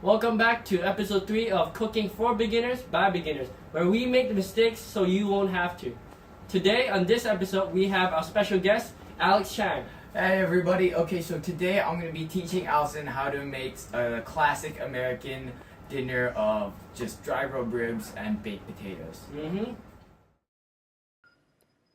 Welcome back to episode 3 of Cooking for Beginners by Beginners, where we make the mistakes so you won't have to. Today, on this episode, we have our special guest, Alex Chang. Hey everybody, okay, so today I'm going to be teaching Alson how to make a classic American dinner of just dry rub ribs and baked potatoes.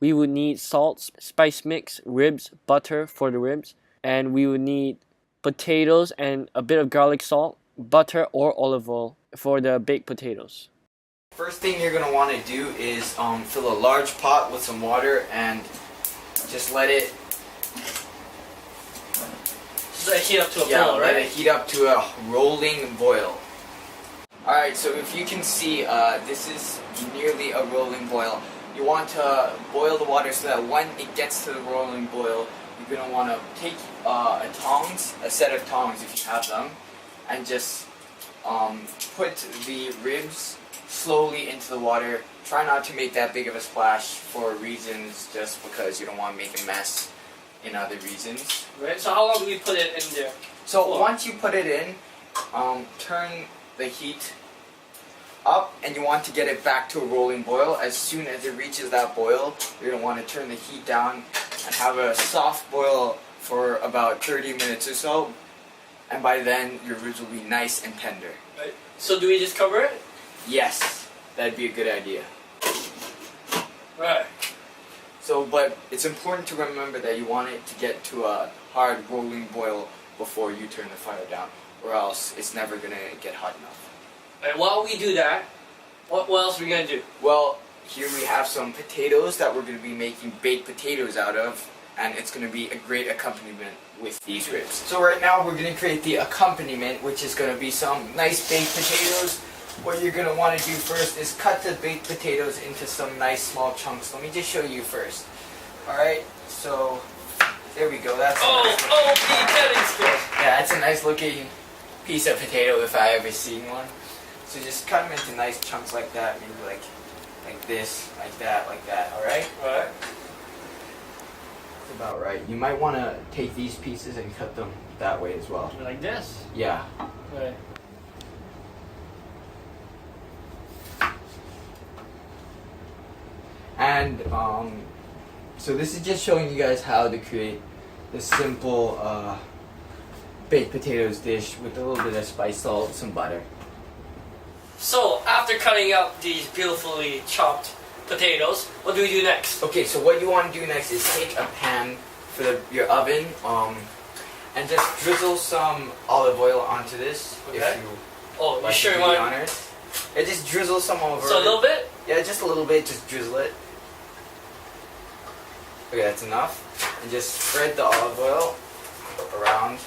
We would need salt, spice mix, ribs, butter for the ribs, and we would need potatoes and a bit of garlic salt, butter or olive oil for the baked potatoes. First thing you're going to want to do is fill a large pot with some water and just let it Heat up to a boil, right? let it heat up to a rolling boil. Alright, so if you can see, this is nearly a rolling boil. You want to boil the water so that when it gets to the rolling boil, you're going to want to take a set of tongs if you have them, and just put the ribs slowly into the water. Try not to make that big of a splash for reasons, just because you don't want to make a mess in other reasons. Right, so how long do we put it in there? So once you put it in, turn the heat up, and you want to get it back to a rolling boil. As soon as it reaches that boil, you're going to want to turn the heat down and have a soft boil for about 30 minutes or so, and by then your ribs will be nice and tender. Right. So do we just cover it? Yes, that'd be a good idea. Right. So, but it's important to remember that you want it to get to a hard rolling boil before you turn the fire down, or else it's never going to get hot enough. And while we do that, what else are we going to do? Well, here we have some potatoes that we're going to be making baked potatoes out of, and it's going to be a great accompaniment with these ribs. So right now we're going to create the accompaniment, which is going to be some nice baked potatoes. What you're going to want to do first is cut the baked potatoes into some nice small chunks. Let me just show you first. Alright, so there we go. That's the cutting skills. Yeah, that's a nice looking piece of potato if I ever seen one. So just cut them into nice chunks like that, maybe like this, like that, alright? Alright. That's about right. You might want to take these pieces and cut them that way as well. Like this? Yeah. Right. And so this is just showing you guys how to create the simple baked potatoes dish with a little bit of spice, salt, some butter. So, after cutting up these beautifully chopped potatoes, what do we do next? Okay, so what you want to do next is take a pan for your oven and just drizzle some olive oil onto this. Okay. If you Oh, like you sure to you be want? honest. Yeah, just drizzle some over. So a little bit? Yeah, just a little bit. Just drizzle it. Okay, that's enough. And just spread the olive oil around.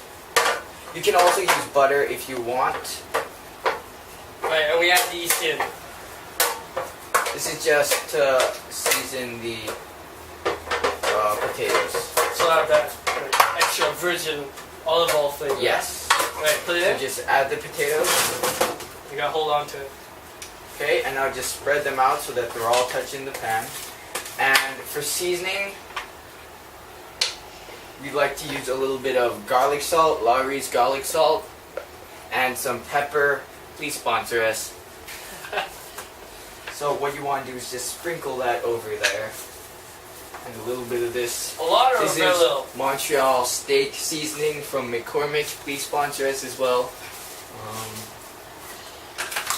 You can also use butter if you want. Right, and we add these in. This is just to season the potatoes. So I have that extra virgin olive oil flavor. Yes. Right, put it So in. just add the potatoes. You gotta hold on to it. Okay, and now just spread them out so that they're all touching the pan. And for seasoning, we like to use a little bit of garlic salt, Lawry's garlic salt, and some pepper. Please sponsor us. So what you want to do is just sprinkle that over there. And a little bit of this. A lot or This very is little? Montreal steak seasoning from McCormick. Please sponsor us as well.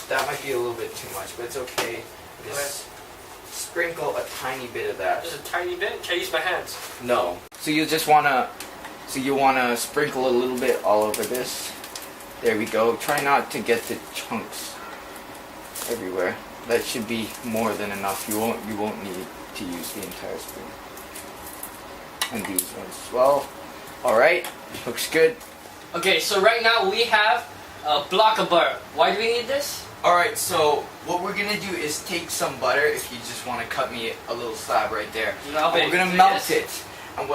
That might be a little bit too much, but it's okay. Just sprinkle a tiny bit of that. Just a tiny bit? Can I use my hands? No. So you just wanna, sprinkle a little bit all over this. There we go. Try not to get the chunks everywhere. That should be more than enough. You won't need to use the entire spoon. And these ones as well. All right. Looks good. Okay, so right now we have a block of butter. Why do we need this? Alright, so what we're gonna do is take some butter, if you just want to cut me a little slab right there. No, And we're gonna melt it. And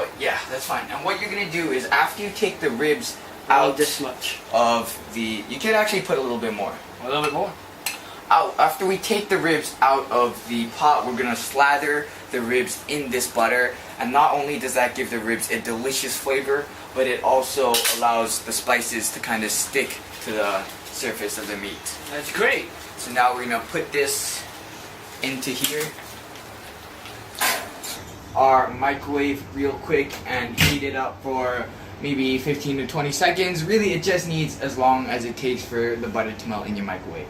that's fine. And what you're gonna do is after you take the ribs out this much of the, you can actually put a little bit more. A little bit more. After we take the ribs out of the pot, we're gonna slather the ribs in this butter, and not only does that give the ribs a delicious flavor, but it also allows the spices to kind of stick to the surface of the meat. That's great. So now we're gonna put this into here. Our microwave real quick and heat it up for maybe 15 to 20 seconds. Really, it just needs as long as it takes for the butter to melt in your microwave.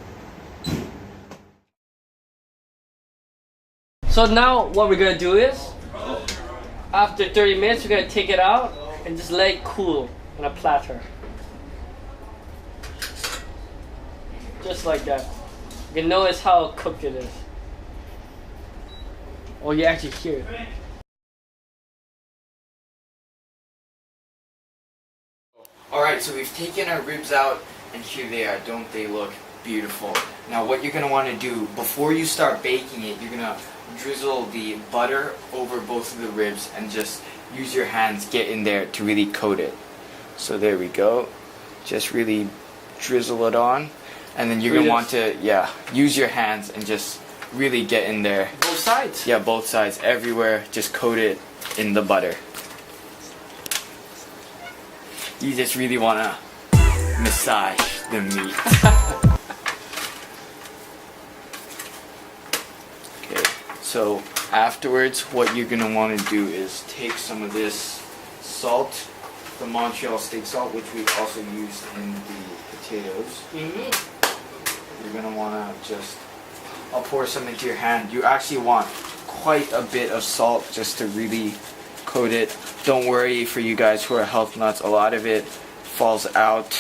So now what we're gonna do is, after 30 minutes, we're gonna take it out and just let it cool on a platter. Just like that. You can notice how cooked it is. Or you actually hear it. Alright, so we've taken our ribs out and here they are. Don't they look beautiful? Now what you're going to want to do, before you start baking it, you're going to drizzle the butter over both of the ribs and just use your hands, get in there to really coat it. So there we go. Just really drizzle it on. And then you're going to want to, use your hands and just really get in there. Both sides? Yeah, both sides, everywhere. Just coat it in the butter. You just really want to massage the meat. Okay, so afterwards what you're going to want to do is take some of this salt, the Montreal steak salt, which we also used in the potatoes. You're going to want to just, I'll pour some into your hand. You actually want quite a bit of salt just to really coat it. Don't worry, for you guys who are health nuts, a lot of it falls out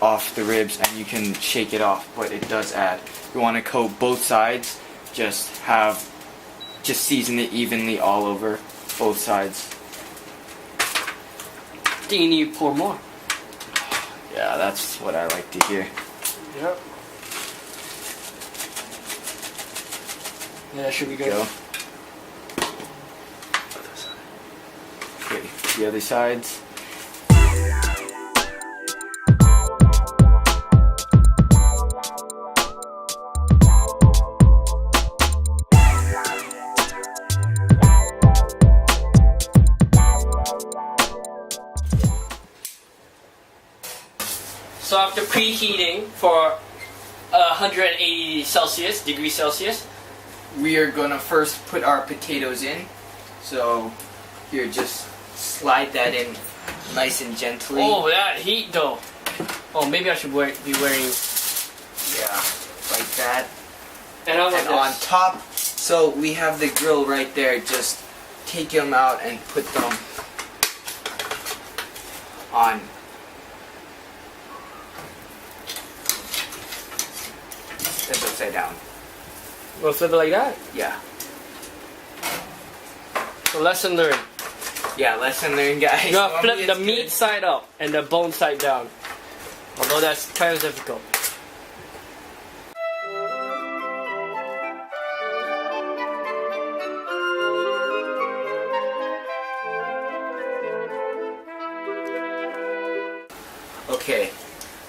off the ribs and you can shake it off, but it does add. You want to coat both sides, just season it evenly all over both sides. Do you need to pour more? Yeah, that's what I like to hear. Yep. Yeah, should we go? Okay, the other sides. So after preheating for 180 degrees Celsius, we are gonna first put our potatoes in. So here, just slide that in nice and gently. Oh, that heat though. Oh, maybe I should be wearing. Yeah, like that. And on top, so we have the grill right there. Just take them out and put them on. That's upside down. We'll flip it like that. Yeah. So lesson learned. Yeah, lesson learned, guys. You gotta flip the meat side up and the bone side down. Although that's kind of difficult. Okay,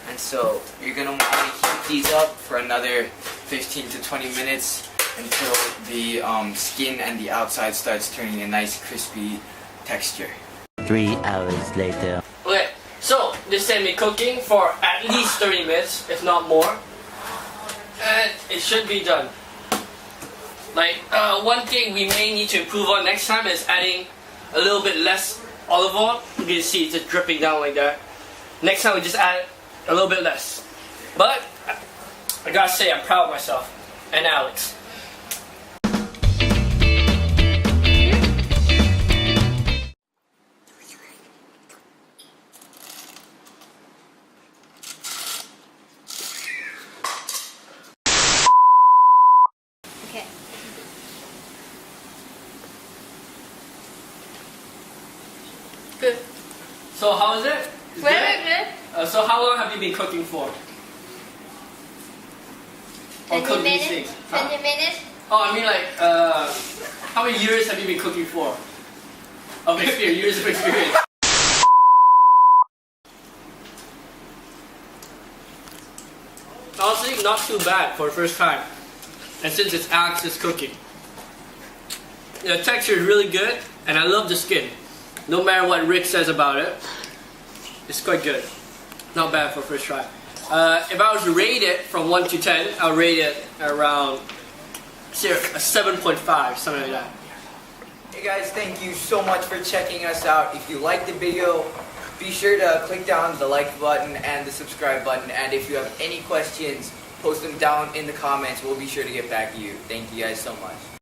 and so you're gonna want to heat these up for another 15 to 20 minutes until the skin and the outside starts turning a nice crispy texture. 3 hours later. Okay, so this time we're cooking for at least 30 minutes, if not more. And it should be done. Like, one thing we may need to improve on next time is adding a little bit less olive oil. You can see it's just dripping down like that. Next time we just add a little bit less. But I gotta say, I'm proud of myself and Alex. Okay. Good. So how is it? It's Very good. So how long have you been cooking for? Or 20 cook these minutes. things? 20 minutes. Oh, I mean like, how many years have you been cooking for? Of experience, years of experience. Honestly, not too bad for the first time. And since it's Alex's cooking. The texture is really good, and I love the skin. No matter what Rick says about it, it's quite good. Not bad for first try. If I was to rate it from 1 to 10, I'll rate it around a 7.5, something like that. Hey guys, thank you so much for checking us out. If you liked the video, be sure to click down the like button and the subscribe button. And if you have any questions, post them down in the comments. We'll be sure to get back to you. Thank you guys so much.